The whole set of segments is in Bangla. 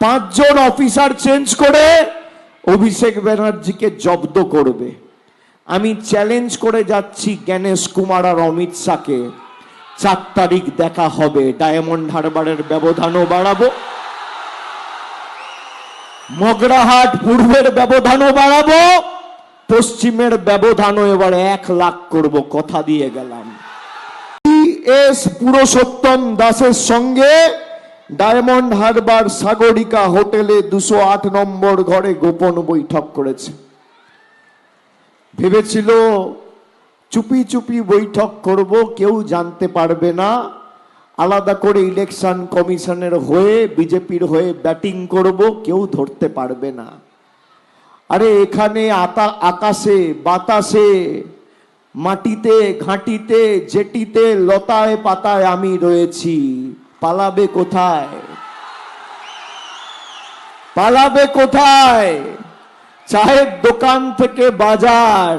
5 জন অফিসার চেঞ্জ করে অভিষেক ব্যানার্জিকে জব্দ করবে। আমি চ্যালেঞ্জ করে যাচ্ছি জ্ঞানেশ কুমার আর অমিত শাহকে, 4 তারিখ দেখা হবে। ডায়মন্ড হারবারের ব্যবধানও বাড়াবো, মগরাহাট পূর্বের ব্যবধানও বাড়াবো, পশ্চিমের ব্যবধানও এবার 1 লাখ করব, কথা দিয়ে গেলাম। এস পুরুষোত্তম দাসের সঙ্গে ডায়মন্ড হারবার সাগরিকা হোটেলে 208 নম্বর ঘরে গোপন বৈঠক করেছে। ভেবেছিল চুপি চুপি বৈঠক করব, কেউ জানতে পারবে না, আলাদা করে ইলেকশন কমিশনের হয়ে বিজেপির হয়ে ব্যাটিং করব, কেউ ধরতে পারবে না। আরে এখানে আকাশে বাতাসে মাটিতে ঘাটিতে জেটিতে লতায় পাতায় আমি রয়েছি, পালাবে কোথায়? পালাবে কোথায়? চায়ের দোকান থেকে বাজার,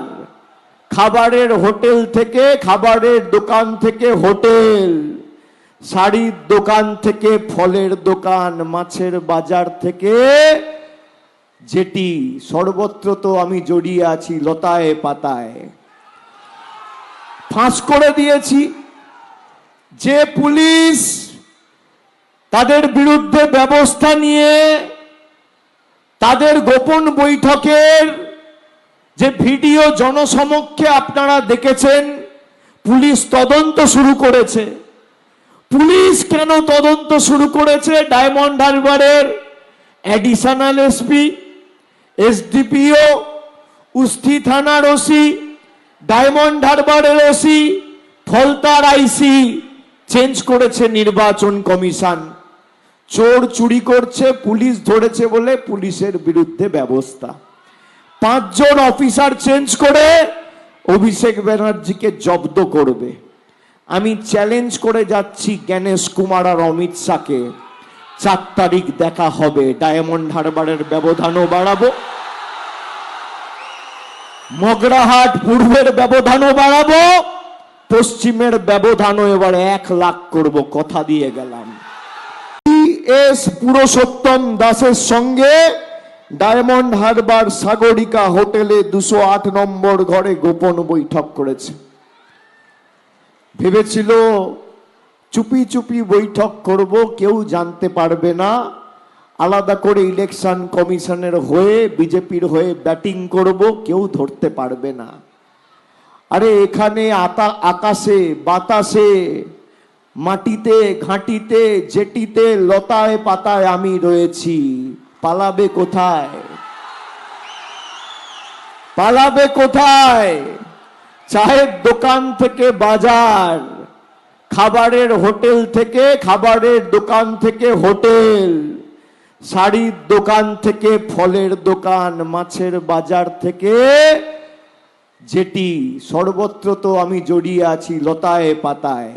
খাবারের হোটেল থেকে খাবারের দোকান থেকে হোটেল, শাড়ির দোকান থেকে ফলের দোকান, মাছের বাজার থেকে যেটি, সর্বত্র তো আমি জড়িয়ে আছি লতায় পাতায়। ফাঁস করে দিয়েছি যে পুলিশ তাদের বিরুদ্ধে ব্যবস্থা নিয়ে তাদের গোপন বৈঠকের যে ভিডিও জনসমক্ষে আপনারা দেখেছেন, পুলিশ তদন্ত শুরু করেছে। পুলিশ কেন তদন্ত শুরু করেছে? ডায়মন্ড হারবারের অ্যাডিশনাল এসপি, এসডিপিও, উস্থি থানার ওসি, ডায়মন্ড হারবারের ওসি, ফলতার আইসি চেঞ্জ করেছে নির্বাচন কমিশন। চোর চুরি করছে, পুলিশ ধরেছে বলে পুলিশের বিরুদ্ধে ব্যবস্থা। 5 জন অফিসার চেঞ্জ করে অভিষেক ব্যানার্জিকে জব্দ করবে। আমি চ্যালেঞ্জ করে যাচ্ছি জ্ঞানেশ কুমার আর অমিত শাহকে, 4 তারিখ দেখা হবে। ডায়মন্ড হারবারের ব্যবধানও বাড়াবো, মগরাহাট পূর্বের ব্যবধানও বাড়াবো, পশ্চিমের ব্যবধানও এবার 1 লাখ করব, কথা দিয়ে গেলাম। এস পুরুষোত্তম দাসের সঙ্গে ডায়মন্ড হারবার সাগরিকা হোটেলে 208 নম্বর ঘরে গোপন বৈঠক করেছে। ভেবেছিল চুপি চুপি বৈঠক করব, কেউ জানতে পারবে না, আলাদা করে ইলেকশন কমিশনের হয়ে বিজেপির হয়ে ব্যাটিং করব, কেউ ধরতে পারবে না। আরে এখানে আকাশে বাতাসে মাটিতে ঘাটিতে জেটিতে লতায় পাতায় আমি রয়েছি, পালাবে কোথায়? পালাবে কোথায়? চায়ের দোকান থেকে বাজার, খাবারের হোটেল থেকে খাবারের দোকান থেকে হোটেল, শাড়ির দোকান থেকে ফলের দোকান, মাছের বাজার থেকে যেটি, সর্বত্র তো আমি জড়িয়ে আছি লতায় পাতায়।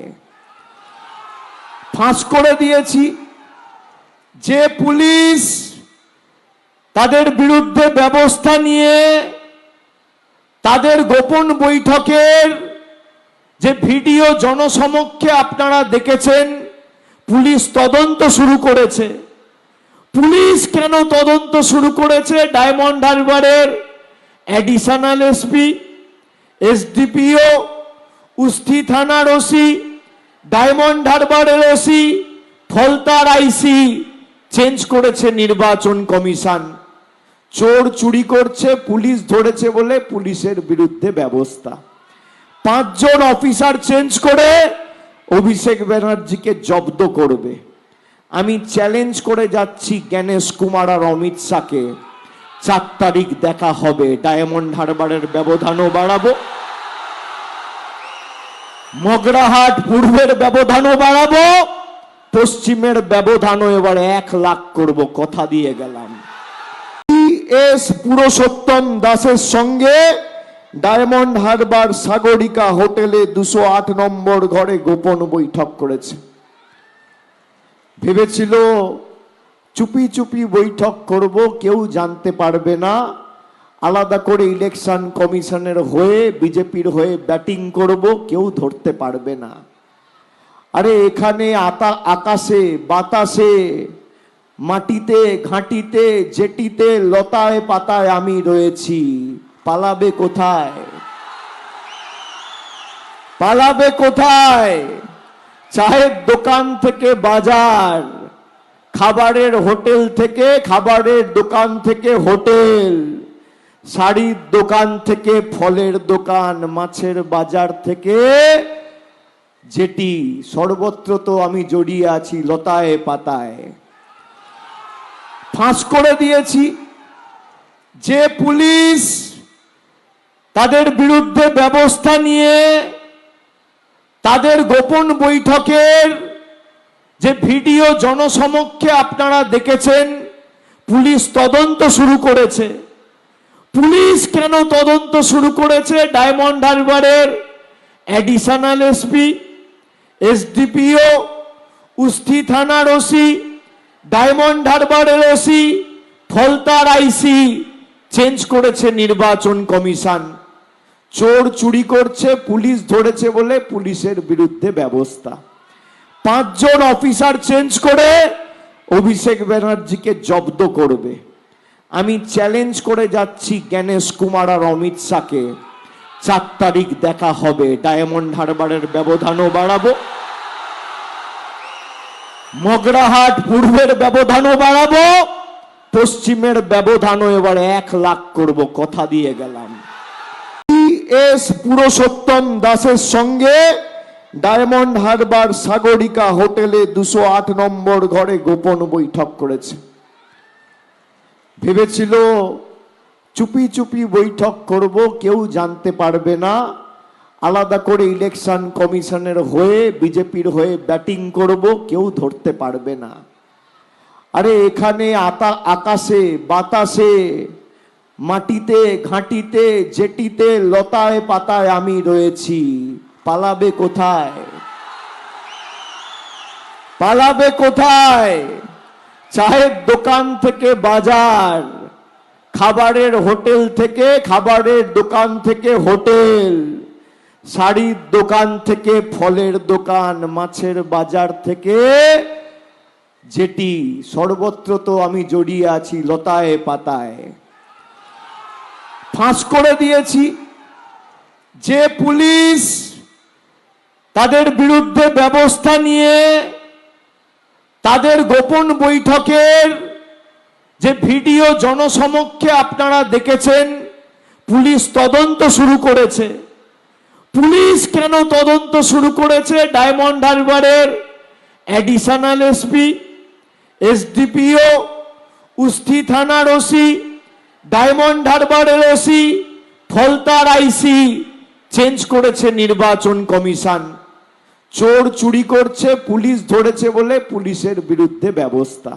ফাঁস করে দিয়েছি যে পুলিশ তাদের বিরুদ্ধে ব্যবস্থা নিয়ে তাদের গোপন বৈঠকের যে ভিডিও জনসমক্ষে আপনারা দেখেছেন, পুলিশ তদন্ত শুরু করেছে। পুলিশ কেন তদন্ত শুরু করেছে? ডায়মন্ড হারবারের অ্যাডিশনাল এসপি, এসডিপিও, উস্থি থানার ওসি, ডায়মন্ড হারবারের ওসি, ফলতার আইসি চেঞ্জ করেছে নির্বাচন কমিশন। চোর চুরি করছে, পুলিশ ধরেছে বলে পুলিশের বিরুদ্ধে ব্যবস্থা। 5 জন অফিসার চেঞ্জ করে অভিষেক ব্যানার্জিকে জব্দ করবে। আমি চ্যালেঞ্জ করে যাচ্ছি জ্ঞানেশ কুমার আর অমিত শাহকে, 4 তারিখ দেখা হবে। ডায়মন্ড হারবারের ব্যবধানও বাড়াবো, মগরাহাট পূর্বের ব্যবধানও বাড়াবো, পশ্চিমের ব্যবধানও এবার 1 লাখ করব, কথা দিয়ে গেলাম। এস পুরুষোত্তম দাসের সঙ্গে ডায়মন্ড হারবার সাগরিকা হোটেলে 208 নম্বর ঘরে গোপন বৈঠক করেছে। ভেবেছিল চুপি চুপি বৈঠক করব, কেউ জানতে পারবে না, আলাদা করে ইলেকশন কমিশনের হয়ে বিজেপির হয়ে ব্যাটিং করব, কেউ ধরতে পারবে না। আরে এখানে আকাশে বাতাসে মাটিতে ঘাঁটিতে জেটিতে লতায় পাতায় আমি রয়েছি, পালাবে কোথায়? পালাবে কোথায়? চায়ের দোকান থেকে বাজার, খাবারের হোটেল থেকে, খাবারের দোকান থেকে হোটেল, শাড়ির দোকান থেকে ফলের দোকান, মাছের বাজার থেকে যেটি, সর্বত্র তো আমি জড়িয়ে আছি লতায় পাতায়। ফাঁস করে দিয়েছি যে পুলিশ তাদের বিরুদ্ধে ব্যবস্থা নিয়ে তাদের গোপন বৈঠকের যে ভিডিও জনসমক্ষে আপনারা দেখেছেন, পুলিশ তদন্ত শুরু করেছে। পুলিশ কেন তদন্ত শুরু করেছে? ডায়মন্ড হারবারের অ্যাডিশনাল এসপি, এসডিপিও, উস্থি থানার ওসি, ডায়মন্ড হারবারের ওসি, ফলতার আইসি চেঞ্জ করেছে নির্বাচন কমিশন। চোর চুরি করছে, পুলিশ ধরেছে বলে পুলিশের বিরুদ্ধে ব্যবস্থা। 5 জন অফিসার চেঞ্জ করে অভিষেক ব্যানার্জিকে জব্দ করবে। আমি চ্যালেঞ্জ করে যাচ্ছি জ্ঞানেশ কুমার আর অমিত শাহকে, 4 তারিখ দেখা হবে। ডায়মন্ড হারবারের ব্যবধানও বাড়াবো, মগরাহাট পূর্বের ব্যবধানও বাড়াবো, পশ্চিমের ব্যবধানও এবার 1 লাখ করব, কথা দিয়ে গেলাম। এস পুরুষোত্তম দাসের সঙ্গে ডায়মন্ড হারবার সাগরিকা হোটেলে 208 নম্বর ঘরে গোপন বৈঠক করেছে। ভেবেছিল চুপি চুপি বৈঠক করব, কেউ জানতে পারবে না, আলাদা করে ইলেকশন কমিশনের হয়ে বিজেপির হয়ে ব্যাটিং করব, কেউ ধরতে পারবে না। আরে এখানে আকাশে বাতাসে মাটিতে ঘাঁটিতে জেটিতে লতায় পাতায় আমি রয়েছি, পালাবে কোথায়? পালাবে কোথায়? চায়ের দোকান থেকে বাজার, খাবারের হোটেল থেকে, খাবারের দোকান থেকে হোটেল, শাড়ির দোকান থেকে ফলের দোকান, মাছের বাজার থেকে যেটি, সর্বত্র তো আমি জড়িয়ে আছি লতায় পাতায়। ফাঁস করে দিয়েছি যে পুলিশ তাদের বিরুদ্ধে ব্যবস্থা নিয়ে তাদের গোপন বৈঠকের যে ভিডিও জনসমক্ষে আপনারা দেখেছেন, পুলিশ তদন্ত শুরু করেছে। পুলিশ কেন তদন্ত শুরু করেছে? ডায়মন্ড হারবারের অ্যাডিশনাল এসপি, এসডিপিও, উস্থি থানার ওসি, ডায়মন্ড হারবারের ওসি, ফলতার আইসি চেঞ্জ করেছে নির্বাচন কমিশন। চোর চুরি করছে, পুলিশ ধরেছে বলে পুলিশের বিরুদ্ধে ব্যবস্থা।